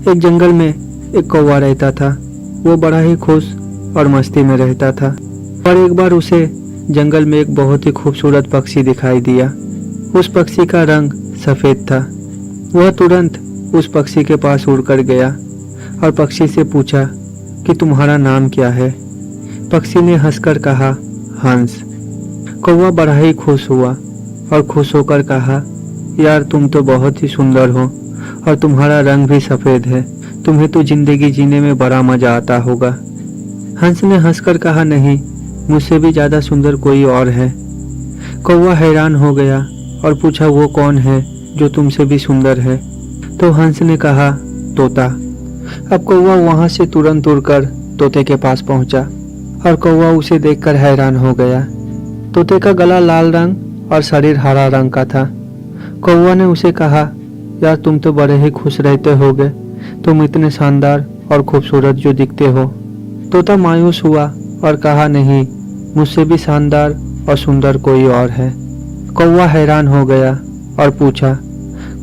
एक जंगल में एक कौवा रहता था। वो बड़ा ही खुश और मस्ती में रहता था। पर एक बार उसे जंगल में एक बहुत ही खूबसूरत पक्षी दिखाई दिया। उस पक्षी का रंग सफ़ेद था। वह तुरंत उस पक्षी के पास उड़कर गया और पक्षी से पूछा कि तुम्हारा नाम क्या है। पक्षी ने हंसकर कहा, हंस। कौवा बड़ा ही खुश हुआ और खुश होकर कहा, यार तुम तो बहुत ही सुंदर हो और तुम्हारा रंग भी सफ़ेद है। तुम्हें तो जिंदगी जीने में बड़ा मज़ा आता होगा। हंस ने हंसकर कहा, नहीं, मुझसे भी ज़्यादा सुंदर कोई और है। कौवा हैरान हो गया और पूछा, वो कौन है जो तुमसे भी सुंदर है? तो हंस ने कहा, तोता। अब कौवा वहाँ से तुरंत उड़कर तोते के पास पहुँचा और कौवा उसे देखकर हैरान हो गया। तोते का गला लाल रंग और शरीर हरा रंग का था। कौवा ने उसे कहा, यार तुम तो बड़े ही खुश रहते होगे, तुम इतने शानदार और खूबसूरत जो दिखते हो। तोता मायूस हुआ और कहा, नहीं, मुझसे भी शानदार और सुंदर कोई और है। कौवा हैरान हो गया और पूछा,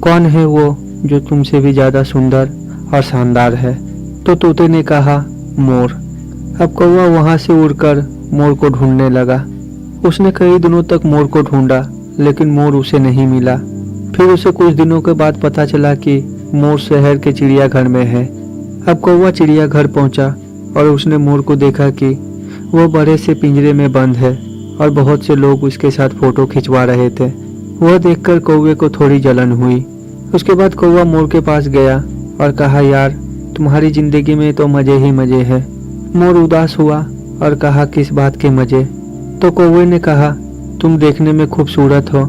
कौन है वो जो तुमसे भी ज़्यादा सुंदर और शानदार है? तो तोते ने कहा, मोर। अब कौवा वहाँ से उड़कर मोर को ढूंढने लगा। उसने कई दिनों तक मोर को ढूंढा, लेकिन मोर उसे नहीं मिला। फिर उसे कुछ दिनों के बाद पता चला कि मोर शहर के चिड़ियाघर में है। अब कौवा चिड़ियाघर पहुंचा और उसने मोर को देखा कि वो बड़े से पिंजरे में बंद है और बहुत से लोग उसके साथ फोटो खिंचवा रहे थे। वह देखकर कौवे को थोड़ी जलन हुई। उसके बाद कौवा मोर के पास गया और कहा, यार तुम्हारी जिंदगी में तो मज़े ही मज़े हैं। मोर उदास हुआ और कहा, किस बात के मज़े? तो कौवे ने कहा, तुम देखने में खूबसूरत हो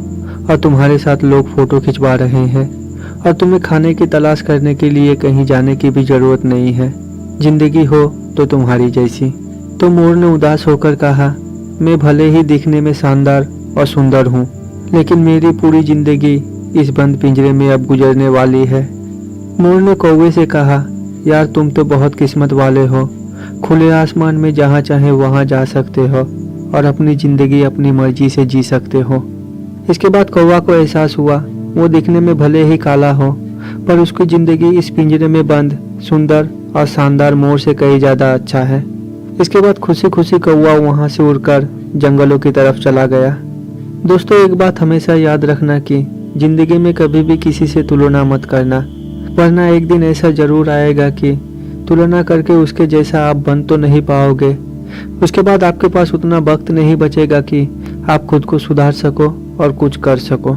और तुम्हारे साथ लोग फोटो खिंचवा रहे हैं और तुम्हें खाने की तलाश करने के लिए कहीं जाने की भी ज़रूरत नहीं है। जिंदगी हो तो तुम्हारी जैसी। तो मोर ने उदास होकर कहा, मैं भले ही दिखने में शानदार और सुंदर हूँ, लेकिन मेरी पूरी जिंदगी इस बंद पिंजरे में अब गुजरने वाली है। मोर ने कौवे से कहा, यार तुम तो बहुत किस्मत वाले हो, खुले आसमान में जहाँ चाहे वहाँ जा सकते हो और अपनी ज़िंदगी अपनी मर्जी से जी सकते हो। इसके बाद कौवा को एहसास हुआ, वो दिखने में भले ही काला हो, पर उसकी ज़िंदगी इस पिंजरे में बंद सुंदर और शानदार मोर से कहीं ज़्यादा अच्छा है। इसके बाद खुशी खुशी कौवा वहाँ से उड़कर जंगलों की तरफ चला गया। दोस्तों, एक बात हमेशा याद रखना कि ज़िंदगी में कभी भी किसी से तुलना मत करना, वरना एक दिन ऐसा ज़रूर आएगा कि तुलना करके उसके जैसा आप बन तो नहीं पाओगे। उसके बाद आपके पास उतना वक्त नहीं बचेगा कि आप खुद को सुधार सको और कुछ कर सको।